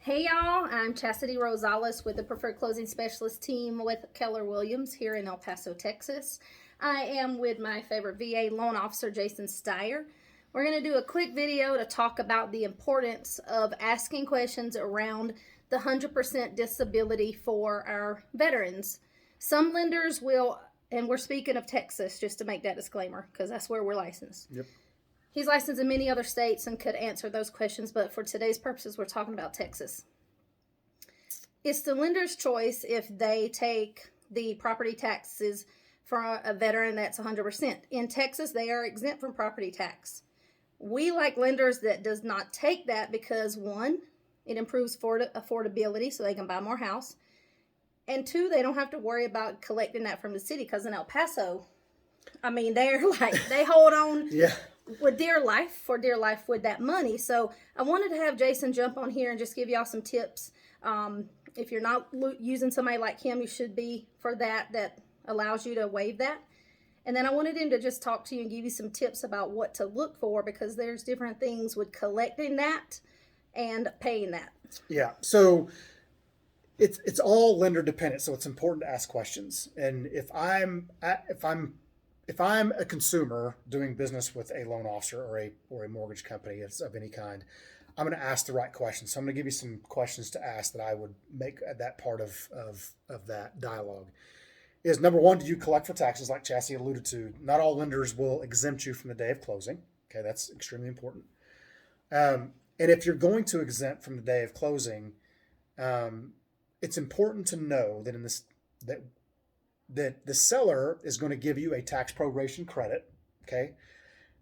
Hey y'all, I'm Chastity Rosales with the Preferred Closing Specialist team with Keller Williams here in El Paso, Texas. I am with my favorite VA loan officer, Jason Steyer. We're going to do a quick video to talk about the importance of asking questions around the 100% disability for our veterans. Some lenders will, and we're speaking of Texas, just to make that disclaimer, because that's where we're licensed. Yep. He's licensed in many other states and could answer those questions, but for today's purposes, we're talking about Texas. It's the lender's choice if they take the property taxes for a veteran that's 100%. In Texas, they are exempt from property tax. We like lenders that does not take that because, one, it improves affordability so they can buy more house. And two, they don't have to worry about collecting that from the city because in El Paso, I mean, they hold on. Yeah. With dear life with that money. So I wanted to have Jason jump on here and just give y'all some tips. If you're not using somebody like him, you should be for that allows you to waive that. And then I wanted him to just talk to you and give you some tips about what to look for because there's different things with collecting that and paying that. Yeah. So it's all lender dependent. So it's important to ask questions. And if I'm a consumer doing business with a loan officer or a mortgage company of any kind, I'm going to ask the right questions. So I'm going to give you some questions to ask that I would make that part of that dialogue. Is number one, do you collect for taxes like Chassie alluded to? Not all lenders will exempt you from the day of closing. Okay, that's extremely important. And if you're going to exempt from the day of closing, it's important to know that the seller is going to give you a tax proration credit, okay?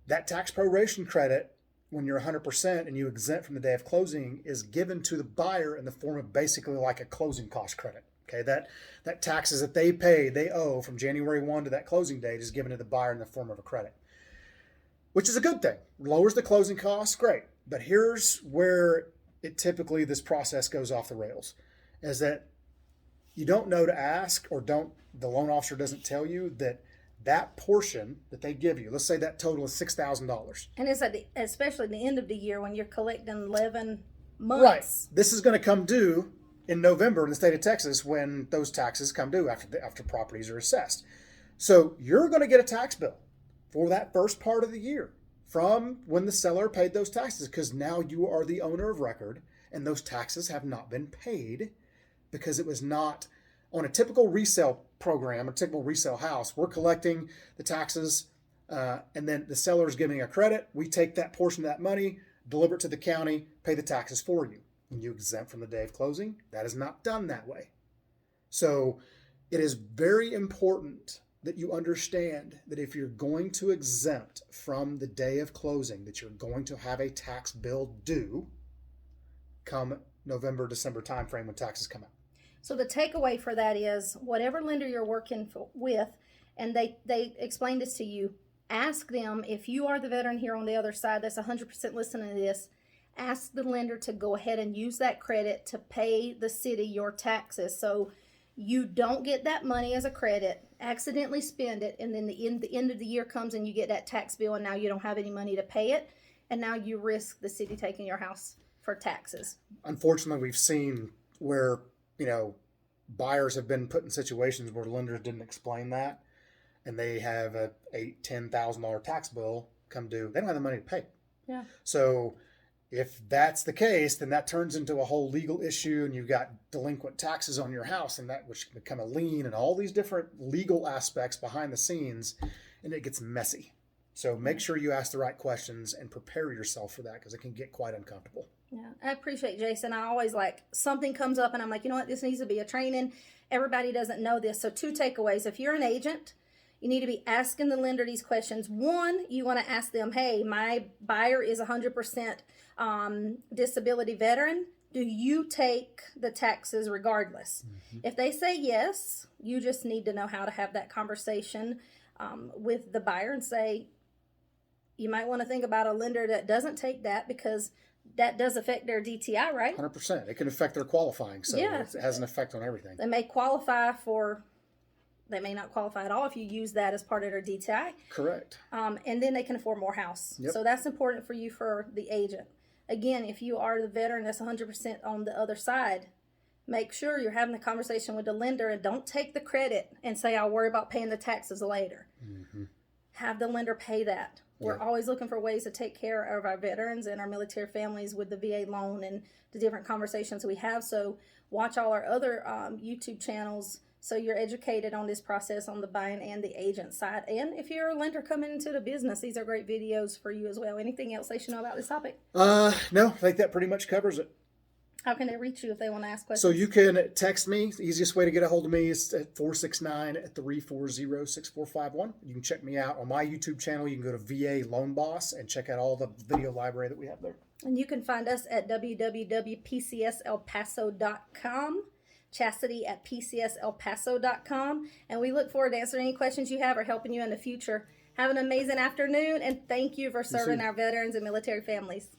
That tax proration credit, when you're 100% and you exempt from the day of closing, is given to the buyer in the form of basically like a closing cost credit, okay? That taxes that they owe from January 1 to that closing date is given to the buyer in the form of a credit, which is a good thing. Lowers the closing costs, great. But here's where this process goes off the rails, is that you don't know to ask the loan officer doesn't tell you that portion that they give you, let's say that total is $6,000. And it's especially the end of the year when you're collecting 11 months. Right. This is going to come due in November in the state of Texas when those taxes come due after properties are assessed. So you're going to get a tax bill for that first part of the year from when the seller paid those taxes because now you are the owner of record and those taxes have not been paid because it was not on a typical resale program, a typical resale house. We're collecting the taxes and then the seller is giving a credit. We take that portion of that money, deliver it to the county, pay the taxes for you. When you exempt from the day of closing, that is not done that way. So it is very important that you understand that if you're going to exempt from the day of closing, that you're going to have a tax bill due come November, December timeframe when taxes come out. So the takeaway for that is whatever lender you're working with, and they explain this to you, ask them, if you are the veteran here on the other side that's 100% listening to this, ask the lender to go ahead and use that credit to pay the city your taxes. So you don't get that money as a credit, accidentally spend it, and then the end of the year comes and you get that tax bill and now you don't have any money to pay it. And now you risk the city taking your house for taxes. Unfortunately, we've seen where buyers have been put in situations where lenders didn't explain that, and they have a $8,000-$10,000 tax bill come due. They don't have the money to pay. Yeah. So if that's the case, then that turns into a whole legal issue, and you've got delinquent taxes on your house, and that which can become a lien, and all these different legal aspects behind the scenes, and it gets messy. So make sure you ask the right questions and prepare yourself for that because it can get quite uncomfortable. Yeah, I appreciate Jason. I always something comes up and I'm like, you know what, this needs to be a training. Everybody doesn't know this. So 2 takeaways. If you're an agent, you need to be asking the lender these questions. One, you want to ask them, hey, my buyer is 100% disability veteran. Do you take the taxes regardless? Mm-hmm. If they say yes, you just need to know how to have that conversation with the buyer and say, you might want to think about a lender that doesn't take that because that does affect their DTI, right? 100%. It can affect their qualifying. So yeah. It has an effect on everything. They may not qualify at all if you use that as part of their DTI. Correct. And then they can afford more house. Yep. So that's important for you for the agent. Again, if you are the veteran that's 100% on the other side, make sure you're having the conversation with the lender and don't take the credit and say, I'll worry about paying the taxes later. Mm-hmm. Have the lender pay that. We're always looking for ways to take care of our veterans and our military families with the VA loan and the different conversations we have. So watch all our other YouTube channels so you're educated on this process on the buying and the agent side. And if you're a lender coming into the business, these are great videos for you as well. Anything else they should know about this topic? No, I think that pretty much covers it. How can they reach you if they want to ask questions? So you can text me. The easiest way to get a hold of me is at 469-340-6451. You can check me out on my YouTube channel. You can go to VA Loan Boss and check out all the video library that we have there. And you can find us at www.pcselpaso.com, Chastity at pcselpaso.com. And we look forward to answering any questions you have or helping you in the future. Have an amazing afternoon, and thank you for serving our veterans and military families.